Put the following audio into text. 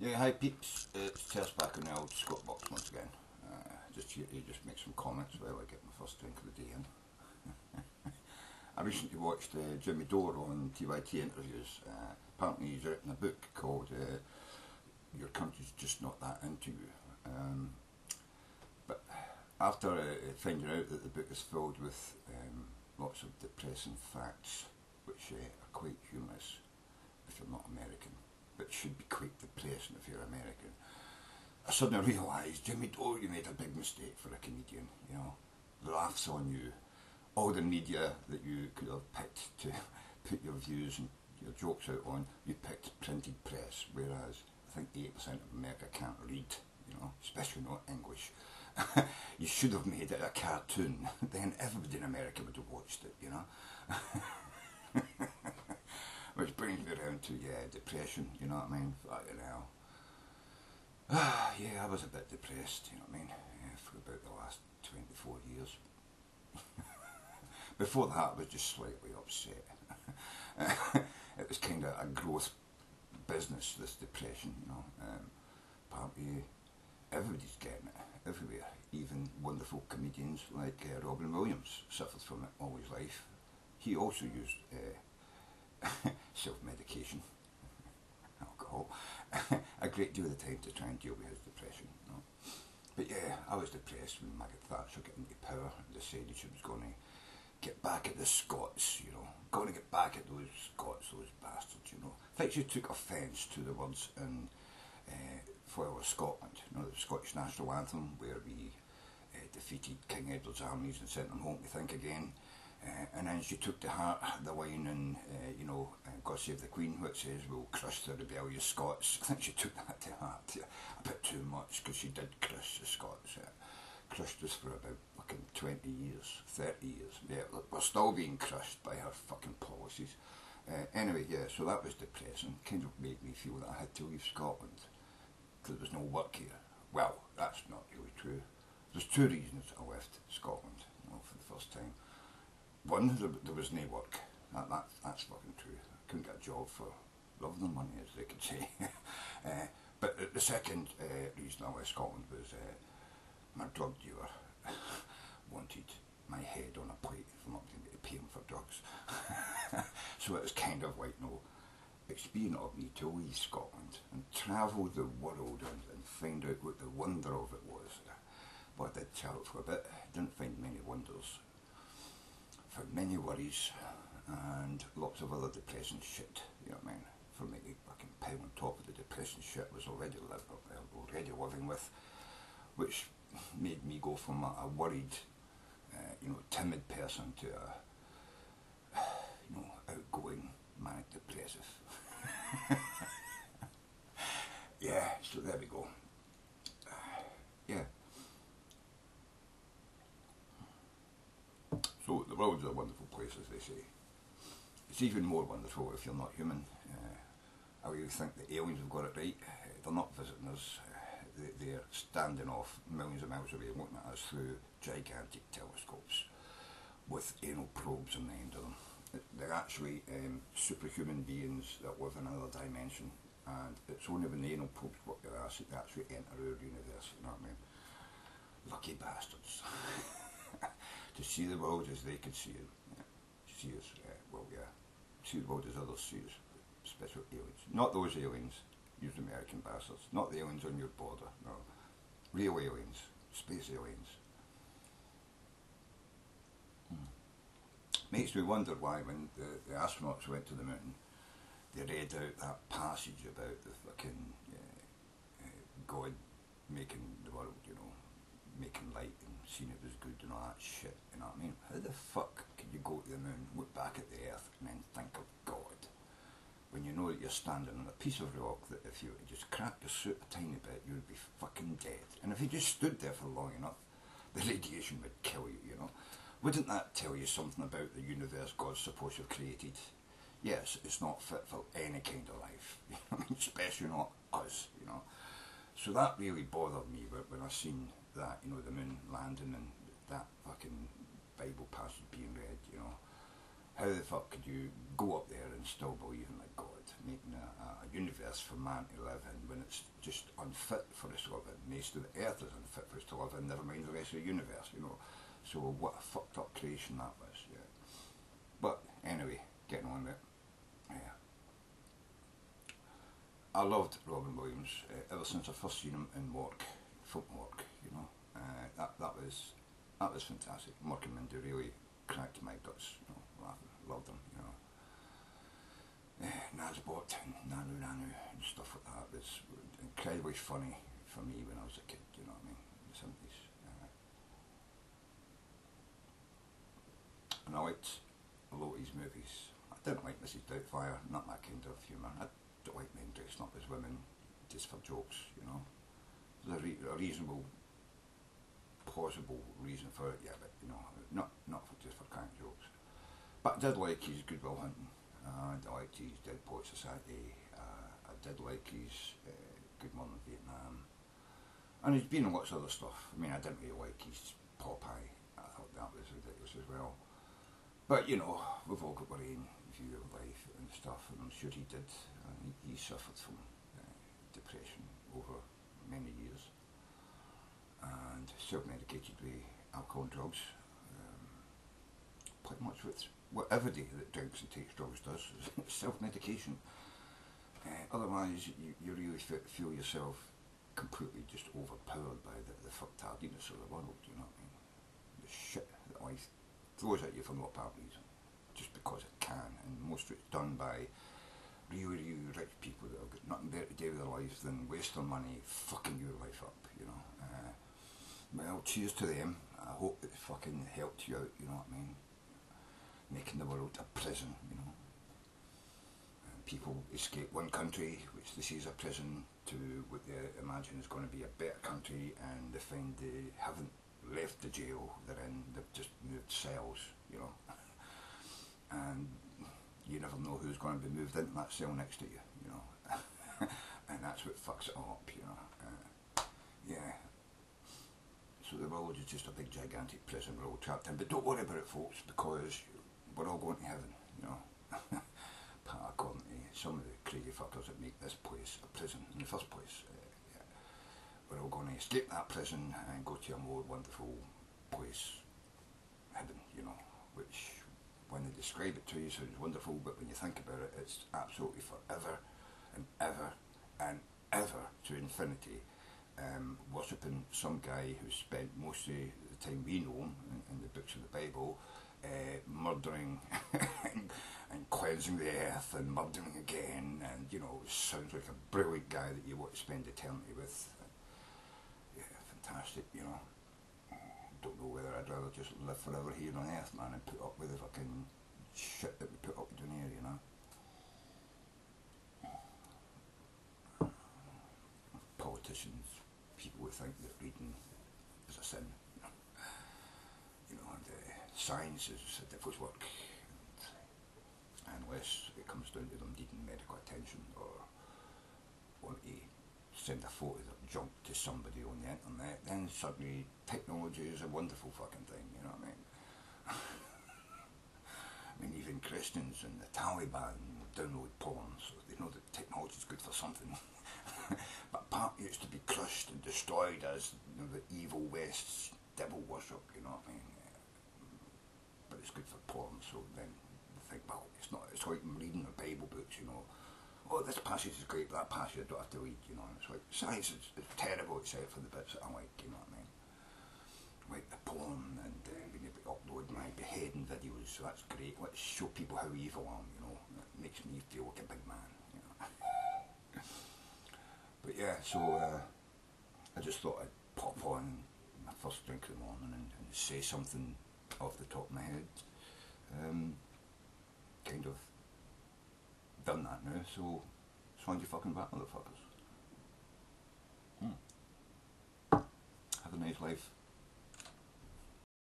Yeah, hi peeps, it's Terse back on the old Scott box once again. Just here to just make some comments while I get my first drink of the day in. I recently watched Jimmy Dore on TYT interviews. Apparently he's written a book called Your Country's Just Not That Into You. But after finding out that the book is filled with lots of depressing facts, which are quite humorous if you're not American, but should be quite depressing if you're American, I suddenly realised, Jimmy Dore, you made a big mistake for a comedian, you know. The laughs on you, all the media that you could have picked to put your views and your jokes out on, you picked printed press, whereas I think 80% of America can't read, you know, especially not English. You should have made it a cartoon, then everybody in America would have watched it, you know. Which brings me around to, depression, you know what I mean? Fucking hell. Yeah, I was a bit depressed, you know what I mean, for about the last 24 years. Before that, I was just slightly upset. It was kind of a growth business, this depression, you know. Apparently, everybody's getting it, everywhere. Even wonderful comedians like Robin Williams suffered from it all his life. He also used self-medication, alcohol, a great deal of the time to try and deal with his depression. You know? But yeah, I was depressed when Margaret Thatcher got into power and decided she was going to get back at the Scots, you know, going to get back at those Scots, those bastards, you know. I think she took offence to the words in Foil of Scotland, you know, the Scottish national anthem, where we defeated King Edward's armies and sent them home to think again. And then she took to heart the line in, God Save the Queen, which says, we'll crush the rebellious Scots. I think she took that to heart, a bit too much, because she did crush the Scots. Crushed us for about fucking 20 years, 30 years. Yeah, we're still being crushed by her fucking policies. Anyway, yeah, so that was depressing. Kind of made me feel that I had to leave Scotland, because there was no work here. Well, that's not really true. There's two reasons I left Scotland, you know, for the first time. One, there was no work. That's fucking true. I couldn't get a job for love nor money, as they could say. But the second reason I left Scotland was my drug dealer wanted my head on a plate for not going to pay him for drugs. So it was kind of like, no, experience of me to leave Scotland and travel the world and find out what the wonder of it was. But I did travel for a bit, didn't find many wonders. Found many worries and lots of other depressing shit, you know what I mean? For me to fucking pile on top of the depressing shit I was already living with, which made me go from a worried, timid person to a, outgoing, manic depressive. Yeah, so there we go. Yeah. So the world's a wonderful place, as they say. It's even more wonderful if you're not human. I really think the aliens have got it right. They're not visiting us. They're standing off millions of miles away looking at us through gigantic telescopes with anal probes on the end of them. They're actually superhuman beings that live in another dimension, and it's only when the anal probes work their ass that they actually enter our universe, you know what I mean? Lucky bastards. To see the world as they could see it. Yeah. See us, see the world as others see us. Special aliens. Not those aliens, you American bastards. Not the aliens on your border, no. Real aliens. Space aliens. Makes me wonder why when the astronauts went to the moon, they read out that passage about the fucking God making the world, you know, making light and seeing it was good and all that shit, you know what I mean? How the fuck can you go to the moon, look back at the earth and then think of God, when you know that you're standing on a piece of rock that if you were to just crack your suit a tiny bit, you would be fucking dead. And if you just stood there for long enough, the radiation would kill you, you know? Wouldn't that tell you something about the universe God's supposed to have created? Yes, it's not fit for any kind of life, you know what I mean? Especially not us, you know? So that really bothered me when I seen that, you know, the moon landing and that fucking Bible passage being read, you know. How the fuck could you go up there and still believe in a God, making a universe for man to live in when it's just unfit for us to live in. Most of the earth is unfit for us to live in, never mind the rest of the universe, you know. So what a fucked up creation that was, yeah. But anyway, getting on with it. Yeah. I loved Robin Williams ever since I first seen him in work, folk work, you know. That was fantastic. Mork and Mindy really cracked my guts, you know, laughing, loved them, you know. Nazbot and Nanu Nanu and stuff like that was incredibly funny for me when I was a kid, you know what I mean, in the 70s. And I liked a lot of his movies. I didn't like Mrs. Doubtfire, not that kind of humour. I don't like men dressing up as women just for jokes, you know. There's a reasonable, plausible reason for it, yeah, but you know, not for just for crank jokes. But I did like his Good Will Hunting. I liked his Dead Poet Society. I did like his Good Morning Vietnam. And he's been in lots of other stuff. I mean, I didn't really like his Popeye. I thought that was ridiculous as well. But, you know, we've all got our own view of life and stuff, and I'm sure he did. And he suffered from depression over many years. And self-medicated with alcohol and drugs. Pretty much what everybody that drinks and takes drugs does is self-medication. Otherwise, you really feel yourself completely just overpowered by the fucktardiness of the world, you know what I mean? The shit that life throws at you for no apparent reason, just because it can, and most of it's done by really, really rich people that have got nothing better to do with their lives than waste their money fucking your life up, you know. Well, cheers to them. I hope it fucking helped you out, you know what I mean? Making the world a prison, you know. People escape one country, which they see as a prison, to what they imagine is going to be a better country, and they find they haven't left the jail they're in, they've just moved cells, you know. And you never know who's going to be moved into that cell next to you, you know. And that's what fucks it all up, you know. Yeah. So the world is just a big gigantic prison we're all trapped in. But don't worry about it, folks, because we're all going to heaven, you know. According to some of the crazy fuckers that make this place a prison in the first place. Yeah. We're all going to escape that prison and go to a more wonderful place, heaven, you know, which when they describe it to you sounds wonderful, but when you think about it, it's absolutely forever and ever and ever to infinity. Worshipping some guy who spent most of the time we know him in the books of the Bible, murdering and cleansing the earth and murdering again, and you know, sounds like a brilliant guy that you want to spend eternity with. Yeah, fantastic, you know. Don't know whether I'd rather just live forever here on earth, man, and put up with the fucking shit that we put up down here, you know. Politicians, people would think that reading is a sin, you know, and science is a devil's work, and unless it comes down to them needing medical attention or want to send a photo of their junk to somebody on the internet, then suddenly technology is a wonderful fucking thing, you know what I mean? I mean, even Christians and the Taliban download porn, so they know that technology is good for something. But apparently it's to be crushed and destroyed as, you know, the evil West's devil worship, you know what I mean? But it's good for porn, so then they think, well, it's not. It's like reading the Bible books, you know. Oh, this passage is great, but that passage I don't have to read, you know. And it's like, science is terrible except for the bits that I like, you know what I mean? Like the porn and being able to upload my beheading videos, so that's great. Let's show people how evil I am, you know. It makes me feel like a big man, you know. But yeah, so I just thought I'd pop on my first drink of the morning and say something off the top of my head. Kind of done that now, so on you fucking back, motherfuckers. Have a nice life.